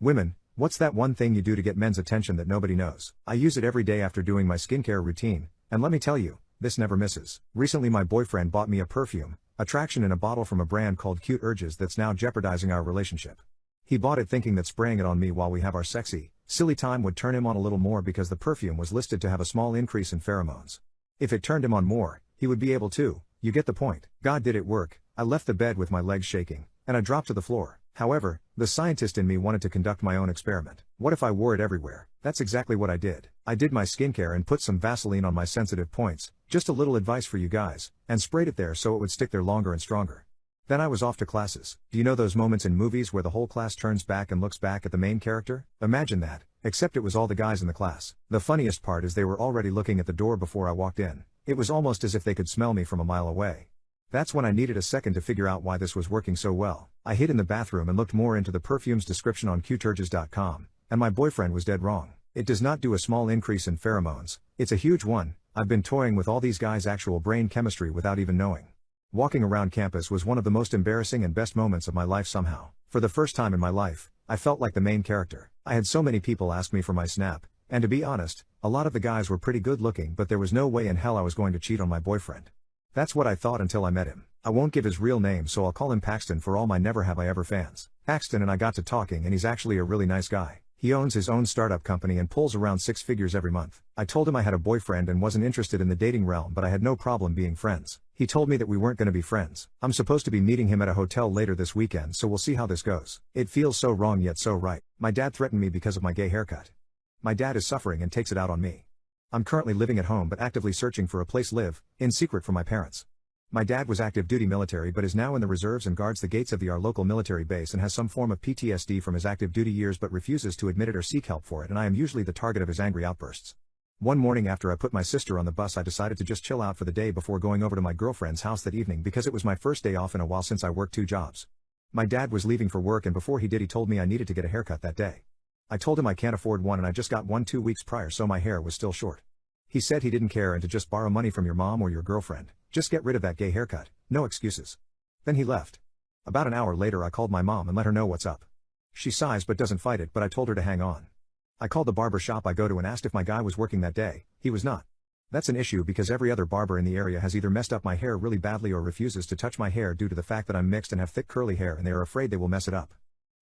Women, what's that one thing you do to get men's attention that nobody knows? I use it every day after doing my skincare routine, and let me tell you, this never misses. Recently my boyfriend bought me a perfume, attraction in a bottle from a brand called Cute Urges that's now jeopardizing our relationship. He bought it thinking that spraying it on me while we have our sexy, silly time would turn him on a little more because the perfume was listed to have a small increase in pheromones. If it turned him on more, he would be able to, you get the point. God, did it work. I left the bed with my legs shaking, and I dropped to the floor. However, the scientist in me wanted to conduct my own experiment. What if I wore it everywhere? That's exactly what I did. I did my skincare and put some Vaseline on my sensitive points, just a little advice for you guys, and sprayed it there so it would stick there longer and stronger. Then I was off to classes. Do you know those moments in movies where the whole class turns back and looks back at the main character? Imagine that, except it was all the guys in the class. The funniest part is they were already looking at the door before I walked in. It was almost as if they could smell me from a mile away. That's when I needed a second to figure out why this was working so well. I hid in the bathroom and looked more into the perfume's description on cuturges.com, and my boyfriend was dead wrong. It does not do a small increase in pheromones, it's a huge one. I've been toying with all these guys' actual brain chemistry without even knowing. Walking around campus was one of the most embarrassing and best moments of my life somehow. For the first time in my life, I felt like the main character. I had so many people ask me for my snap, and to be honest, a lot of the guys were pretty good looking, but there was no way in hell I was going to cheat on my boyfriend. That's what I thought until I met him. I won't give his real name, so I'll call him Paxton for all my never have I ever fans. Paxton and I got to talking, and he's actually a really nice guy. He owns his own startup company and pulls around 6 figures every month. I told him I had a boyfriend and wasn't interested in the dating realm, but I had no problem being friends. He told me that we weren't going to be friends. I'm supposed to be meeting him at a hotel later this weekend, so we'll see how this goes. It feels so wrong yet so right. My dad threatened me because of my gay haircut. My dad is suffering and takes it out on me. I'm currently living at home but actively searching for a place to live, in secret from my parents. My dad was active duty military but is now in the reserves and guards the gates of our local military base and has some form of PTSD from his active duty years but refuses to admit it or seek help for it, and I am usually the target of his angry outbursts. One morning after I put my sister on the bus, I decided to just chill out for the day before going over to my girlfriend's house that evening because it was my first day off in a while since I worked 2 jobs. My dad was leaving for work, and before he did he told me I needed to get a haircut that day. I told him I can't afford one and I just got one 2 weeks prior, so my hair was still short. He said he didn't care and to just borrow money from your mom or your girlfriend. Just get rid of that gay haircut, no excuses. Then he left. About an hour later I called my mom and let her know what's up. She sighs but doesn't fight it, but I told her to hang on. I called the barber shop I go to and asked if my guy was working that day. He was not. That's an issue because every other barber in the area has either messed up my hair really badly or refuses to touch my hair due to the fact that I'm mixed and have thick curly hair, and they are afraid they will mess it up.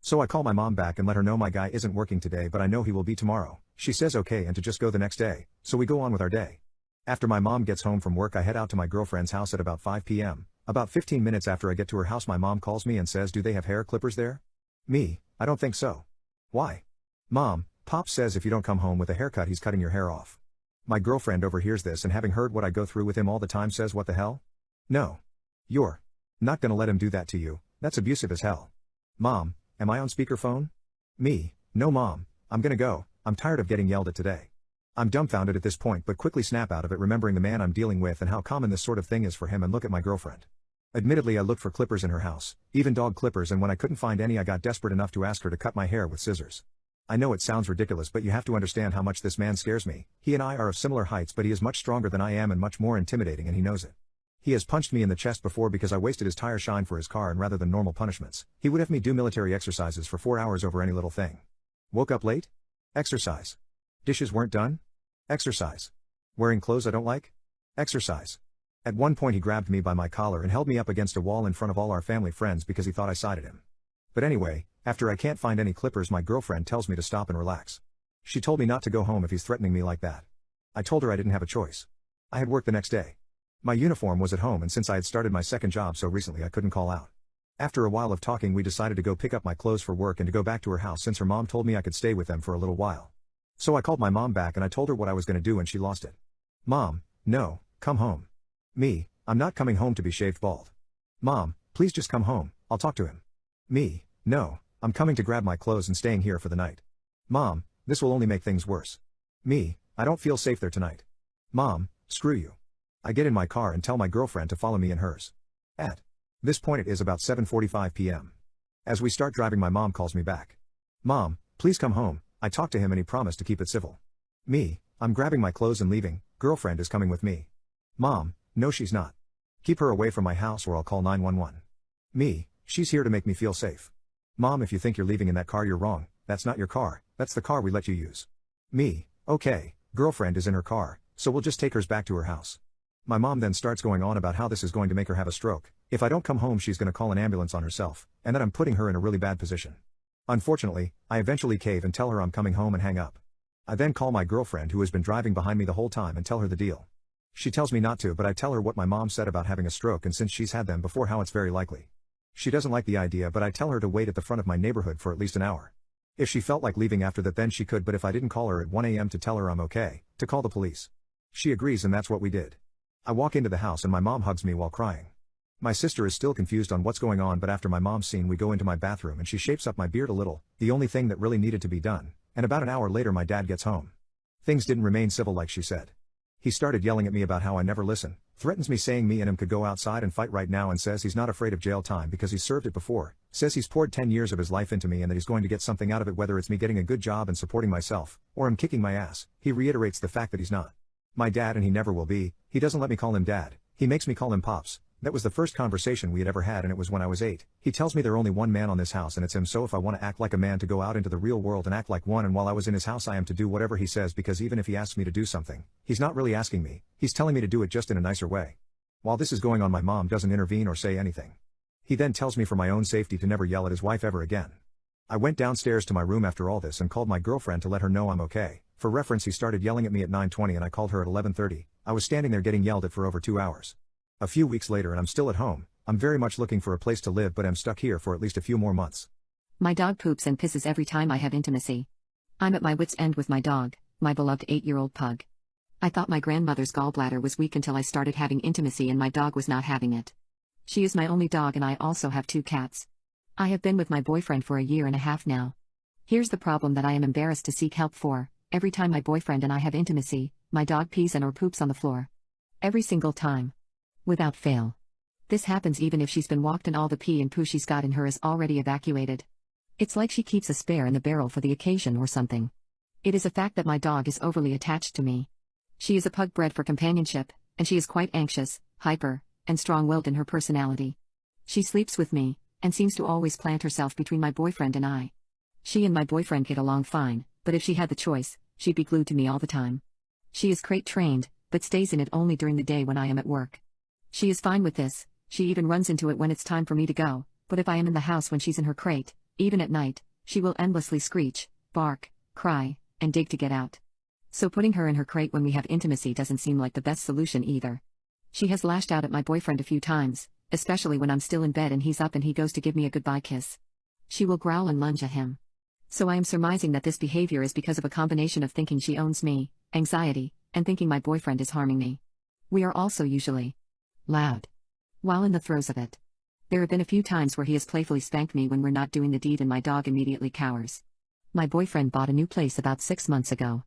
So I call my mom back and let her know my guy isn't working today, but I know he will be tomorrow. She says okay and to just go the next day, so we go on with our day. After my mom gets home from work I head out to my girlfriend's house at about 5 p.m. About 15 minutes after I get to her house my mom calls me and says, "Do they have hair clippers there?" Me, "I don't think so." "Why?" "Mom, Pop says if you don't come home with a haircut he's cutting your hair off." My girlfriend overhears this and, having heard what I go through with him all the time, says, "What the hell? No. You're not gonna let him do that to you, that's abusive as hell." "Mom, am I on speakerphone?" Me, "No mom, I'm gonna go, I'm tired of getting yelled at today." I'm dumbfounded at this point but quickly snap out of it, remembering the man I'm dealing with and how common this sort of thing is for him, and look at my girlfriend. Admittedly I looked for clippers in her house, even dog clippers, and when I couldn't find any I got desperate enough to ask her to cut my hair with scissors. I know it sounds ridiculous, but you have to understand how much this man scares me. He and I are of similar heights, but he is much stronger than I am and much more intimidating, and he knows it. He has punched me in the chest before because I wasted his tire shine for his car, and rather than normal punishments, he would have me do military exercises for 4 hours over any little thing. Woke up late? Exercise. Dishes weren't done? Exercise. Wearing clothes I don't like? Exercise. At one point he grabbed me by my collar and held me up against a wall in front of all our family friends because he thought I sided him. But anyway, after I can't find any clippers my girlfriend tells me to stop and relax. She told me not to go home if he's threatening me like that. I told her I didn't have a choice. I had work the next day. My uniform was at home, and since I had started my second job so recently I couldn't call out. After a while of talking we decided to go pick up my clothes for work and to go back to her house since her mom told me I could stay with them for a little while. So I called my mom back and I told her what I was going to do, and she lost it. "Mom, no, come home." Me, "I'm not coming home to be shaved bald." "Mom, please just come home, I'll talk to him." Me, "No, I'm coming to grab my clothes and staying here for the night." "Mom, this will only make things worse." Me, "I don't feel safe there tonight." "Mom, screw you." I get in my car and tell my girlfriend to follow me in hers. At this point it is about 7:45 p.m. As we start driving my mom calls me back. "Mom, please come home." I talked to him and he promised to keep it civil. Me, "I'm grabbing my clothes and leaving, girlfriend is coming with me." Mom, "No she's not. Keep her away from my house or I'll call 911. Me, "She's here to make me feel safe." Mom, "If you think you're leaving in that car you're wrong, that's not your car, that's the car we let you use. Me, okay, girlfriend is in her car, so we'll just take hers back to her house. My mom then starts going on about how this is going to make her have a stroke, if I don't come home she's going to call an ambulance on herself, and that I'm putting her in a really bad position. Unfortunately, I eventually cave and tell her I'm coming home and hang up. I then call my girlfriend who has been driving behind me the whole time and tell her the deal. She tells me not to, but I tell her what my mom said about having a stroke and since she's had them before how it's very likely. She doesn't like the idea, but I tell her to wait at the front of my neighborhood for at least an hour. If she felt like leaving after that then she could, but if I didn't call her at 1 a.m. to tell her I'm okay, to call the police. She agrees and that's what we did. I walk into the house and my mom hugs me while crying. My sister is still confused on what's going on, but after my mom's scene we go into my bathroom and she shapes up my beard a little, the only thing that really needed to be done, and about an hour later my dad gets home. Things didn't remain civil like she said. He started yelling at me about how I never listen, threatens me saying me and him could go outside and fight right now and says he's not afraid of jail time because he's served it before, says he's poured 10 years of his life into me and that he's going to get something out of it, whether it's me getting a good job and supporting myself, or him kicking my ass. He reiterates the fact that he's not my dad and he never will be. He doesn't let me call him dad, he makes me call him Pops. That was the first conversation we had ever had and it was when I was 8. He tells me there's only one man on this house and it's him, so if I want to act like a man to go out into the real world and act like one, and while I was in his house I am to do whatever he says, because even if he asks me to do something, he's not really asking me, he's telling me to do it just in a nicer way. While this is going on my mom doesn't intervene or say anything. He then tells me for my own safety to never yell at his wife ever again. I went downstairs to my room after all this and called my girlfriend to let her know I'm okay. For reference, he started yelling at me at 9:20 and I called her at 11:30. I was standing there getting yelled at for over 2 hours. A few weeks later and I'm still at home. I'm very much looking for a place to live, but I'm stuck here for at least a few more months. My dog poops and pisses every time I have intimacy. I'm at my wit's end with my dog, my beloved 8-year-old pug. I thought my grandmother's gallbladder was weak until I started having intimacy and my dog was not having it. She is my only dog and I also have 2 cats. I have been with my boyfriend for a year and a half now. Here's the problem that I am embarrassed to seek help for. Every time my boyfriend and I have intimacy, my dog pees and or poops on the floor. Every single time. Without fail. This happens even if she's been walked and all the pee and poo she's got in her is already evacuated. It's like she keeps a spare in the barrel for the occasion or something. It is a fact that my dog is overly attached to me. She is a pug bred for companionship, and she is quite anxious, hyper, and strong-willed in her personality. She sleeps with me, and seems to always plant herself between my boyfriend and I. She and my boyfriend get along fine, but if she had the choice, she'd be glued to me all the time. She is crate trained, but stays in it only during the day when I am at work. She is fine with this, she even runs into it when it's time for me to go, but if I am in the house when she's in her crate, even at night, she will endlessly screech, bark, cry, and dig to get out. So putting her in her crate when we have intimacy doesn't seem like the best solution either. She has lashed out at my boyfriend a few times, especially when I'm still in bed and he's up and he goes to give me a goodbye kiss. She will growl and lunge at him. So I am surmising that this behavior is because of a combination of thinking she owns me, anxiety, and thinking my boyfriend is harming me. We are also usually loud while in the throes of it. There have been a few times where he has playfully spanked me when we're not doing the deed and my dog immediately cowers. My boyfriend bought a new place about 6 months ago.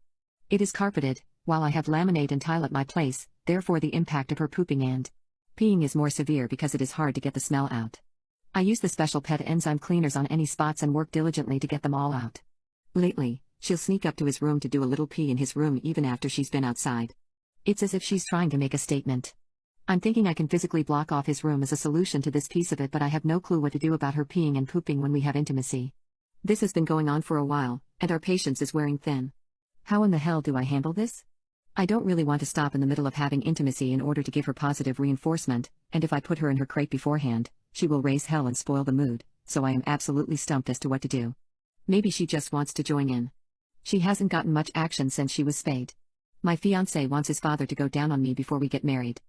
It is carpeted, while I have laminate and tile at my place, therefore the impact of her pooping and peeing is more severe because it is hard to get the smell out. I use the special pet enzyme cleaners on any spots and work diligently to get them all out. Lately, she'll sneak up to his room to do a little pee in his room even after she's been outside. It's as if she's trying to make a statement. I'm thinking I can physically block off his room as a solution to this piece of it, but I have no clue what to do about her peeing and pooping when we have intimacy. This has been going on for a while, and our patience is wearing thin. How in the hell do I handle this? I don't really want to stop in the middle of having intimacy in order to give her positive reinforcement, and if I put her in her crate beforehand, she will raise hell and spoil the mood, so I am absolutely stumped as to what to do. Maybe she just wants to join in. She hasn't gotten much action since she was spayed. My fiancé wants his father to go down on me before we get married.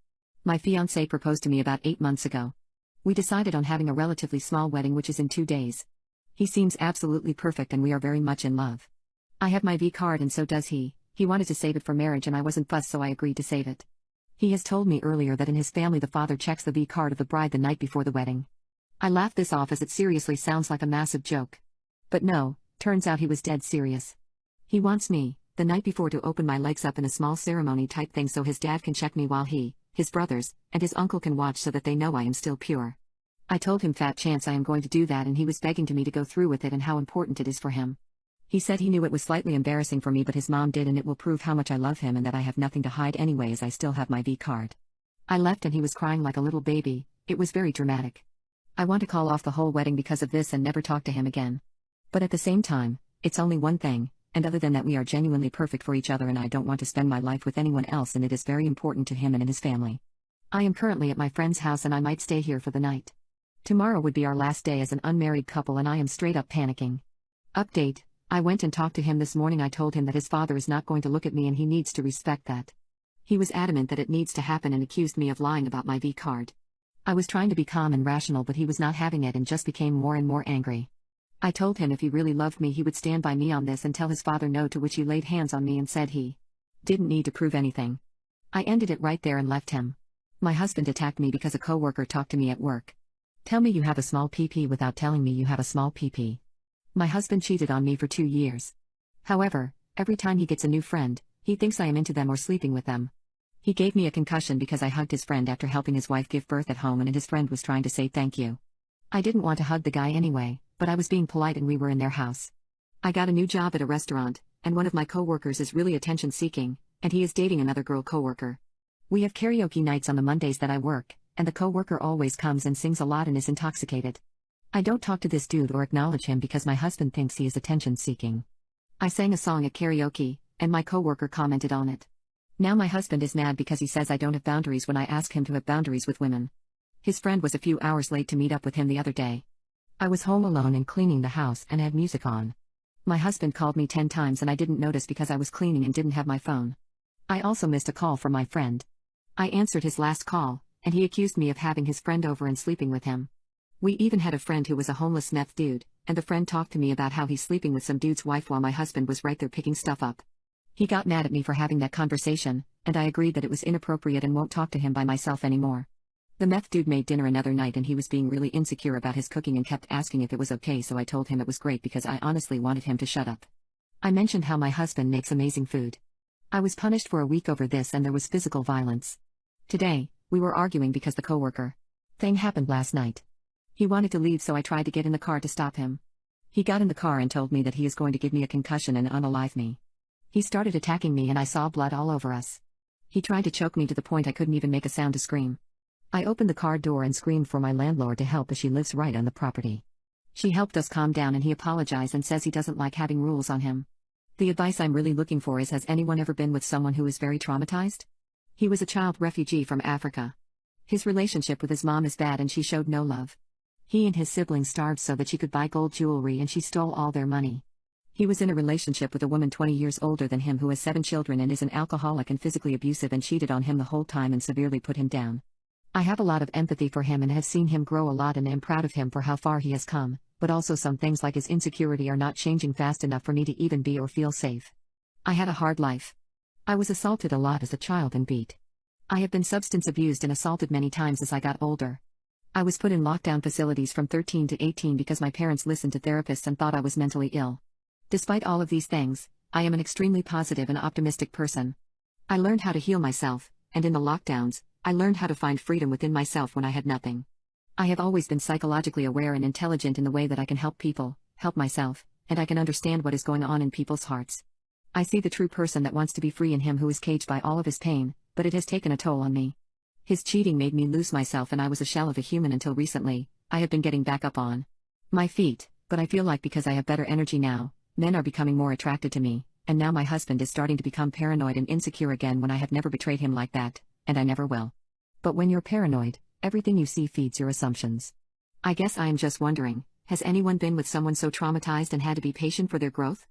My fiancé proposed to me about 8 months ago. We decided on having a relatively small wedding, which is in 2 days. He seems absolutely perfect and we are very much in love. I have my V card and so does he. He wanted to save it for marriage and I wasn't fussed, so I agreed to save it. He has told me earlier that in his family the father checks the V card of the bride the night before the wedding. I laughed this off as it seriously sounds like a massive joke. But no, turns out he was dead serious. He wants me, the night before, to open my legs up in a small ceremony type thing so his dad can check me while he, his brothers, and his uncle can watch so that they know I am still pure. I told him fat chance I am going to do that, and he was begging to me to go through with it and how important it is for him. He said he knew it was slightly embarrassing for me, but his mom did, and it will prove how much I love him and that I have nothing to hide anyway as I still have my V card. I left and he was crying like a little baby. It was very dramatic. I want to call off the whole wedding because of this and never talk to him again. But at the same time, It's only one thing, and other than that we are genuinely perfect for each other and I don't want to spend my life with anyone else and it is very important to him and his family. I am currently at my friend's house and I might stay here for the night. Tomorrow would be our last day as an unmarried couple and I am straight up panicking. Update: I went and talked to him this morning. I told him that his father is not going to look at me and he needs to respect that. He was adamant that it needs to happen and accused me of lying about my V card. I was trying to be calm and rational but he was not having it and just became more and more angry. I told him if he really loved me he would stand by me on this and tell his father no, to which he laid hands on me and said he didn't need to prove anything. I ended it right there and left him. My husband attacked me because a coworker talked to me at work. Tell me you have a small PP without telling me you have a small PP. My husband cheated on me for 2 years. However, every time he gets a new friend, he thinks I am into them or sleeping with them. He gave me a concussion because I hugged his friend after helping his wife give birth at home and his friend was trying to say thank you. I didn't want to hug the guy anyway, but I was being polite and we were in their house. I got a new job at a restaurant, and one of my coworkers is really attention-seeking, and he is dating another girl coworker. We have karaoke nights on the Mondays that I work, and the coworker always comes and sings a lot and is intoxicated. I don't talk to this dude or acknowledge him because my husband thinks he is attention-seeking. I sang a song at karaoke, and my coworker commented on it. Now my husband is mad because he says I don't have boundaries when I ask him to have boundaries with women. His friend was a few hours late to meet up with him the other day. I was home alone and cleaning the house and had music on. My husband called me 10 times and I didn't notice because I was cleaning and didn't have my phone. I also missed a call from my friend. I answered his last call, and he accused me of having his friend over and sleeping with him. We even had a friend who was a homeless meth dude, and the friend talked to me about how he's sleeping with some dude's wife while my husband was right there picking stuff up. He got mad at me for having that conversation, and I agreed that it was inappropriate and won't talk to him by myself anymore. The meth dude made dinner another night and he was being really insecure about his cooking and kept asking if it was okay, so I told him it was great because I honestly wanted him to shut up. I mentioned how my husband makes amazing food. I was punished for a week over this and there was physical violence. Today, we were arguing because the coworker thing happened last night. He wanted to leave so I tried to get in the car to stop him. He got in the car and told me that he is going to give me a concussion and unalive me. He started attacking me and I saw blood all over us. He tried to choke me to the point I couldn't even make a sound to scream. I opened the car door and screamed for my landlord to help as she lives right on the property. She helped us calm down and he apologized and says he doesn't like having rules on him. The advice I'm really looking for is, has anyone ever been with someone who is very traumatized? He was a child refugee from Africa. His relationship with his mom is bad and she showed no love. He and his siblings starved so that she could buy gold jewelry and she stole all their money. He was in a relationship with a woman 20 years older than him who has 7 children and is an alcoholic and physically abusive and cheated on him the whole time and severely put him down. I have a lot of empathy for him and have seen him grow a lot and am proud of him for how far he has come, but also some things like his insecurity are not changing fast enough for me to even be or feel safe. I had a hard life. I was assaulted a lot as a child and beat. I have been substance abused and assaulted many times as I got older. I was put in lockdown facilities from 13 to 18 because my parents listened to therapists and thought I was mentally ill. Despite all of these things, I am an extremely positive and optimistic person. I learned how to heal myself, and in the lockdowns, I learned how to find freedom within myself when I had nothing. I have always been psychologically aware and intelligent in the way that I can help people, help myself, and I can understand what is going on in people's hearts. I see the true person that wants to be free in him who is caged by all of his pain, but it has taken a toll on me. His cheating made me lose myself and I was a shell of a human until recently. I have been getting back up on my feet, but I feel like because I have better energy now, men are becoming more attracted to me, and now my husband is starting to become paranoid and insecure again when I have never betrayed him like that, and I never will. But when you're paranoid, everything you see feeds your assumptions. I guess I am just wondering, has anyone been with someone so traumatized and had to be patient for their growth?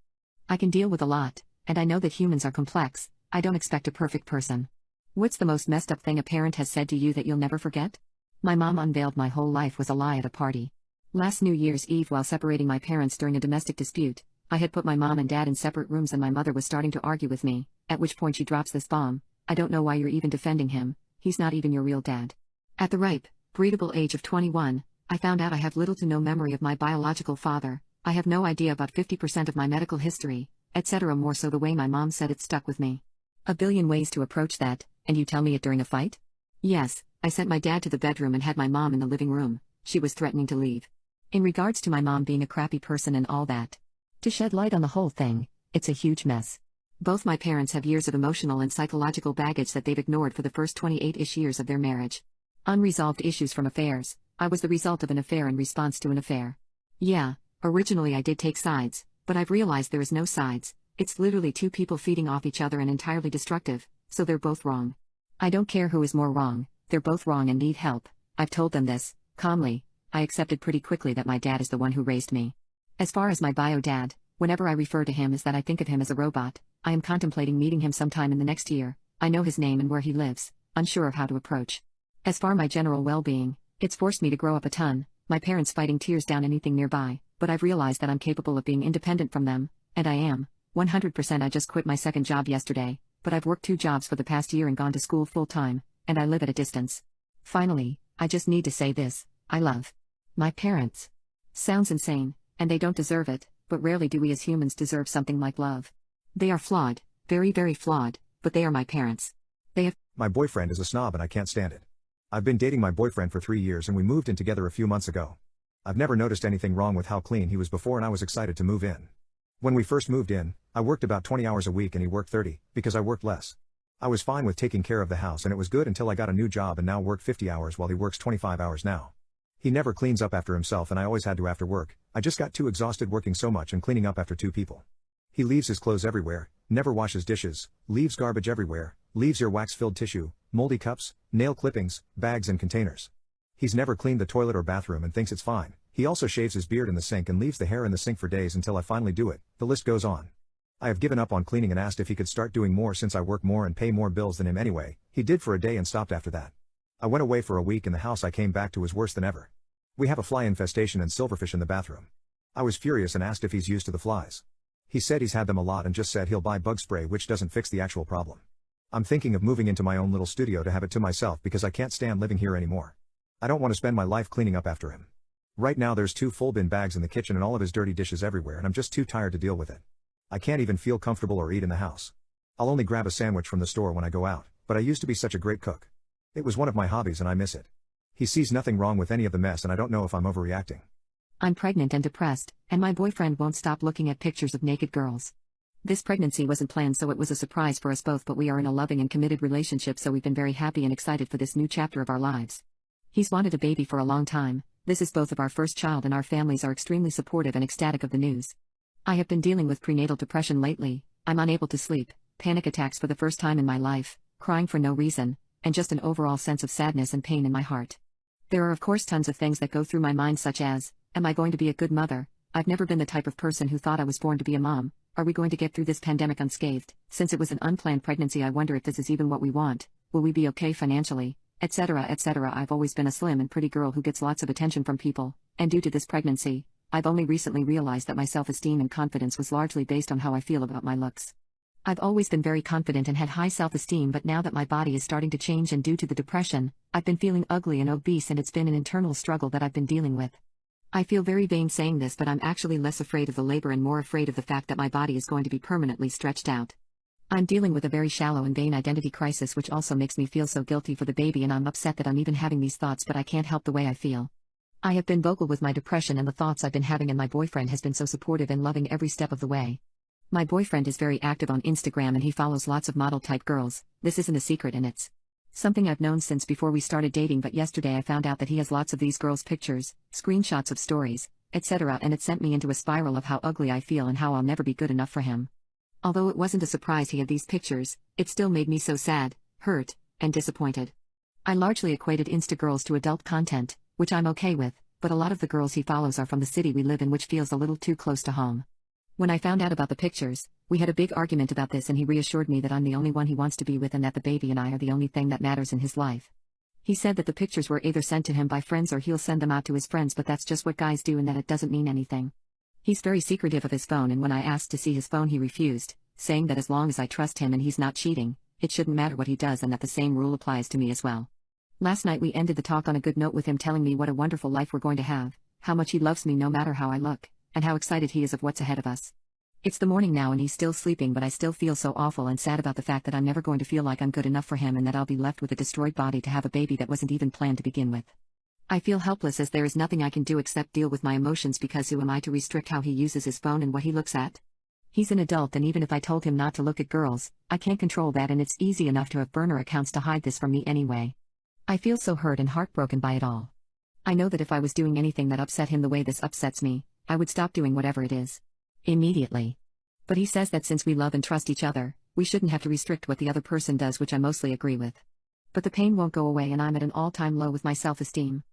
I can deal with a lot, and I know that humans are complex. I don't expect a perfect person. What's the most messed up thing a parent has said to you that you'll never forget? My mom unveiled my whole life was a lie at a party. Last New Year's Eve, while separating my parents during a domestic dispute, I had put my mom and dad in separate rooms and my mother was starting to argue with me, at which point she drops this bomb: I don't know why you're even defending him, he's not even your real dad. At the ripe, breedable age of 21, I found out I have little to no memory of my biological father. I have no idea about 50% of my medical history, etc. More so the way my mom said it stuck with me. A billion ways to approach that, and you tell me it during a fight? Yes, I sent my dad to the bedroom and had my mom in the living room. She was threatening to leave. In regards to my mom being a crappy person and all that, to shed light on the whole thing, it's a huge mess. Both my parents have years of emotional and psychological baggage that they've ignored for the first 28-ish years of their marriage. Unresolved issues from affairs. I was the result of an affair in response to an affair. Yeah, originally I did take sides, but I've realized there is no sides, it's literally two people feeding off each other and entirely destructive, so they're both wrong. I don't care who is more wrong, they're both wrong and need help. I've told them this, calmly. I accepted pretty quickly that my dad is the one who raised me. As far as my bio dad, whenever I refer to him is that I think of him as a robot. I am contemplating meeting him sometime in the next year. I know his name and where he lives, unsure of how to approach. As for my general well-being, it's forced me to grow up a ton, my parents fighting tears down anything nearby, but I've realized that I'm capable of being independent from them, and I am. 100%. I just quit my second job yesterday, but I've worked 2 jobs for the past year and gone to school full-time, and I live at a distance. Finally, I just need to say this, I love my parents. Sounds insane, and they don't deserve it, but rarely do we as humans deserve something like love. They are flawed, very very flawed, but they are my parents. My boyfriend is a snob and I can't stand it. I've been dating my boyfriend for 3 years and we moved in together a few months ago. I've never noticed anything wrong with how clean he was before and I was excited to move in. When we first moved in, I worked about 20 hours a week and he worked 30, because I worked less. I was fine with taking care of the house and it was good until I got a new job and now work 50 hours while he works 25 hours now. He never cleans up after himself and I always had to after work. I just got too exhausted working so much and cleaning up after 2 people. He leaves his clothes everywhere, never washes dishes, leaves garbage everywhere, leaves earwax-filled tissue, moldy cups, nail clippings, bags and containers. He's never cleaned the toilet or bathroom and thinks it's fine. He also shaves his beard in the sink and leaves the hair in the sink for days until I finally do it. The list goes on. I have given up on cleaning and asked if he could start doing more since I work more and pay more bills than him anyway. He did for a day and stopped after that. I went away for a week and the house I came back to was worse than ever. We have a fly infestation and silverfish in the bathroom. I was furious and asked if he's used to the flies. He said he's had them a lot and just said he'll buy bug spray, which doesn't fix the actual problem. I'm thinking of moving into my own little studio to have it to myself because I can't stand living here anymore. I don't want to spend my life cleaning up after him. Right now there's 2 full bin bags in the kitchen and all of his dirty dishes everywhere and I'm just too tired to deal with it. I can't even feel comfortable or eat in the house. I'll only grab a sandwich from the store when I go out, but I used to be such a great cook. It was one of my hobbies and I miss it. He sees nothing wrong with any of the mess and I don't know if I'm overreacting. I'm pregnant and depressed, and my boyfriend won't stop looking at pictures of naked girls. This pregnancy wasn't planned, so it was a surprise for us both, but we are in a loving and committed relationship, so we've been very happy and excited for this new chapter of our lives. He's wanted a baby for a long time. This is both of our first child and our families are extremely supportive and ecstatic of the news. I have been dealing with prenatal depression lately. I'm unable to sleep, panic attacks for the first time in my life, crying for no reason, and just an overall sense of sadness and pain in my heart. There are of course tons of things that go through my mind, such as, am I going to be a good mother? I've never been the type of person who thought I was born to be a mom. Are we going to get through this pandemic unscathed? Since it was an unplanned pregnancy, I wonder if this is even what we want. Will we be okay financially? Etc. etc. I've always been a slim and pretty girl who gets lots of attention from people, and due to this pregnancy, I've only recently realized that my self-esteem and confidence was largely based on how I feel about my looks. I've always been very confident and had high self-esteem, but now that my body is starting to change and due to the depression, I've been feeling ugly and obese, and it's been an internal struggle that I've been dealing with. I feel very vain saying this, but I'm actually less afraid of the labor and more afraid of the fact that my body is going to be permanently stretched out. I'm dealing with a very shallow and vain identity crisis, which also makes me feel so guilty for the baby, and I'm upset that I'm even having these thoughts, but I can't help the way I feel. I have been vocal with my depression and the thoughts I've been having, and my boyfriend has been so supportive and loving every step of the way. My boyfriend is very active on Instagram and he follows lots of model-type girls. This isn't a secret and it's something I've known since before we started dating, but yesterday I found out that he has lots of these girls' pictures, screenshots of stories, etc., and it sent me into a spiral of how ugly I feel and how I'll never be good enough for him. Although it wasn't a surprise he had these pictures, it still made me so sad, hurt, and disappointed. I largely equated Insta girls to adult content, which I'm okay with, but a lot of the girls he follows are from the city we live in, which feels a little too close to home. When I found out about the pictures, we had a big argument about this, and he reassured me that I'm the only one he wants to be with and that the baby and I are the only thing that matters in his life. He said that the pictures were either sent to him by friends or he'll send them out to his friends, but that's just what guys do and that it doesn't mean anything. He's very secretive of his phone, and when I asked to see his phone he refused, saying that as long as I trust him and he's not cheating, it shouldn't matter what he does and that the same rule applies to me as well. Last night we ended the talk on a good note with him telling me what a wonderful life we're going to have, how much he loves me no matter how I look, and how excited he is of what's ahead of us. It's the morning now and he's still sleeping, but I still feel so awful and sad about the fact that I'm never going to feel like I'm good enough for him and that I'll be left with a destroyed body to have a baby that wasn't even planned to begin with. I feel helpless as there is nothing I can do except deal with my emotions, because who am I to restrict how he uses his phone and what he looks at? He's an adult, and even if I told him not to look at girls, I can't control that, and it's easy enough to have burner accounts to hide this from me anyway. I feel so hurt and heartbroken by it all. I know that if I was doing anything that upset him the way this upsets me, I would stop doing whatever it is. Immediately. But he says that since we love and trust each other, we shouldn't have to restrict what the other person does, which I mostly agree with. But the pain won't go away and I'm at an all-time low with my self-esteem.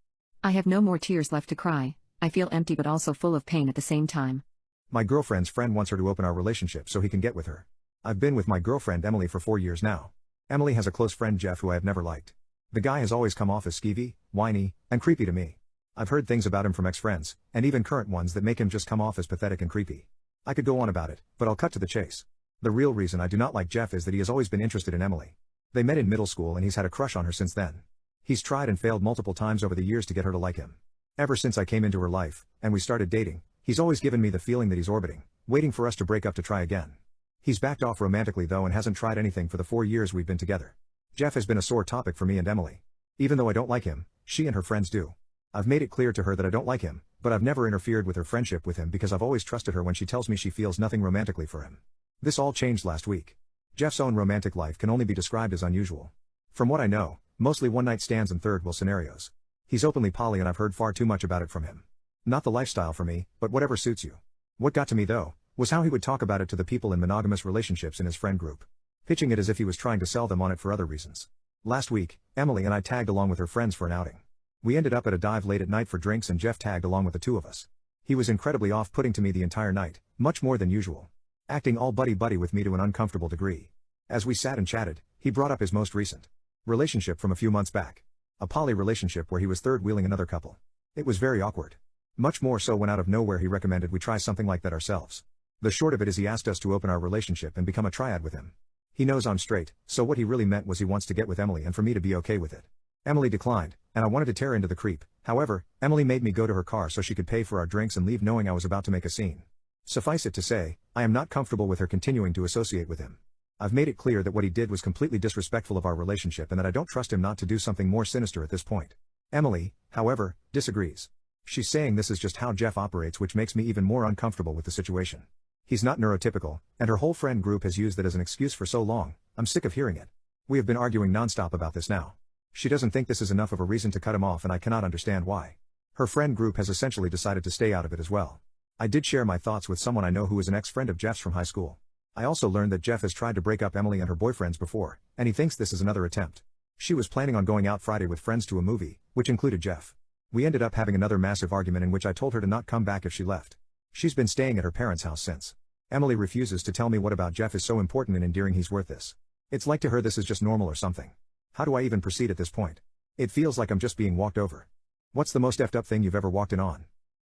I have no more tears left to cry. I feel empty but also full of pain at the same time. My girlfriend's friend wants her to open our relationship so he can get with her. I've been with my girlfriend Emily for 4 years now. Emily has a close friend Jeff who I have never liked. The guy has always come off as skeevy, whiny, and creepy to me. I've heard things about him from ex-friends, and even current ones that make him just come off as pathetic and creepy. I could go on about it, but I'll cut to the chase. The real reason I do not like Jeff is that he has always been interested in Emily. They met in middle school and he's had a crush on her since then. He's tried and failed multiple times over the years to get her to like him. Ever since I came into her life, and we started dating, he's always given me the feeling that he's orbiting, waiting for us to break up to try again. He's backed off romantically though and hasn't tried anything for the 4 years we've been together. Jeff has been a sore topic for me and Emily. Even though I don't like him, she and her friends do. I've made it clear to her that I don't like him, but I've never interfered with her friendship with him because I've always trusted her when she tells me she feels nothing romantically for him. This all changed last week. Jeff's own romantic life can only be described as unusual. From what I know, mostly one-night stands and third-wheel scenarios. He's openly poly and I've heard far too much about it from him. Not the lifestyle for me, but whatever suits you. What got to me though, was how he would talk about it to the people in monogamous relationships in his friend group. Pitching it as if he was trying to sell them on it for other reasons. Last week, Emily and I tagged along with her friends for an outing. We ended up at a dive late at night for drinks and Jeff tagged along with the two of us. He was incredibly off-putting to me the entire night, much more than usual. Acting all buddy-buddy with me to an uncomfortable degree. As we sat and chatted, he brought up his most recent relationship from a few months back. A poly relationship where he was third-wheeling another couple. It was very awkward. Much more so when out of nowhere he recommended we try something like that ourselves. The short of it is he asked us to open our relationship and become a triad with him. He knows I'm straight, so what he really meant was he wants to get with Emily and for me to be okay with it. Emily declined, and I wanted to tear into the creep. However, Emily made me go to her car so she could pay for our drinks and leave knowing I was about to make a scene. Suffice it to say, I am not comfortable with her continuing to associate with him. I've made it clear that what he did was completely disrespectful of our relationship and that I don't trust him not to do something more sinister at this point. Emily, however, disagrees. She's saying this is just how Jeff operates, which makes me even more uncomfortable with the situation. He's not neurotypical, and her whole friend group has used that as an excuse for so long. I'm sick of hearing it. We have been arguing nonstop about this now. She doesn't think this is enough of a reason to cut him off and I cannot understand why. Her friend group has essentially decided to stay out of it as well. I did share my thoughts with someone I know who is an ex-friend of Jeff's from high school. I also learned that Jeff has tried to break up Emily and her boyfriends before, and he thinks this is another attempt. She was planning on going out Friday with friends to a movie, which included Jeff. We ended up having another massive argument in which I told her to not come back if she left. She's been staying at her parents' house since. Emily refuses to tell me what about Jeff is so important and endearing he's worth this. It's like to her this is just normal or something. How do I even proceed at this point? It feels like I'm just being walked over. What's the most effed up thing you've ever walked in on?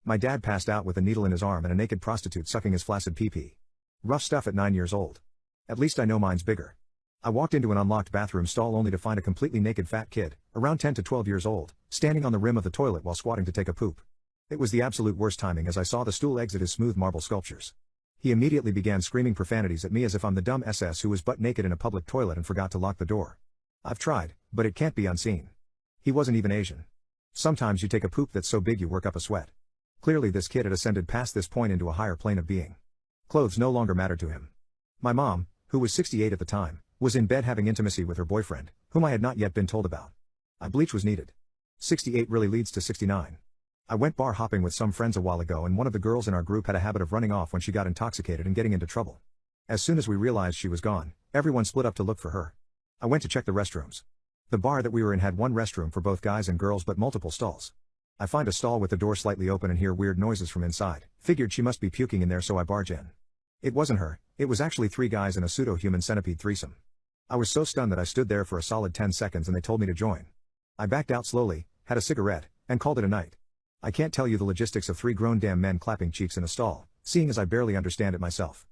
My dad passed out with a needle in his arm and a naked prostitute sucking his flaccid pee-pee. Rough stuff at 9 years old. At least I know mine's bigger. I walked into an unlocked bathroom stall only to find a completely naked fat kid, around 10 to 12 years old, standing on the rim of the toilet while squatting to take a poop. It was the absolute worst timing as I saw the stool exit his smooth marble sculptures. He immediately began screaming profanities at me as if I'm the dumb SS who was butt naked in a public toilet and forgot to lock the door. I've tried, but it can't be unseen. He wasn't even Asian. Sometimes you take a poop that's so big you work up a sweat. Clearly this kid had ascended past this point into a higher plane of being. Clothes no longer mattered to him. My mom, who was 68 at the time, was in bed having intimacy with her boyfriend, whom I had not yet been told about. Bleach was needed. 68 really leads to 69. I went bar hopping with some friends a while ago and one of the girls in our group had a habit of running off when she got intoxicated and getting into trouble. As soon as we realized she was gone, everyone split up to look for her. I went to check the restrooms. The bar that we were in had one restroom for both guys and girls but multiple stalls. I find a stall with the door slightly open and hear weird noises from inside. Figured she must be puking in there so I barge in. It wasn't her, it was actually 3 guys in a pseudo-human centipede threesome. I was so stunned that I stood there for a solid 10 seconds and they told me to join. I backed out slowly, had a cigarette, and called it a night. I can't tell you the logistics of 3 grown damn men clapping cheeks in a stall, seeing as I barely understand it myself.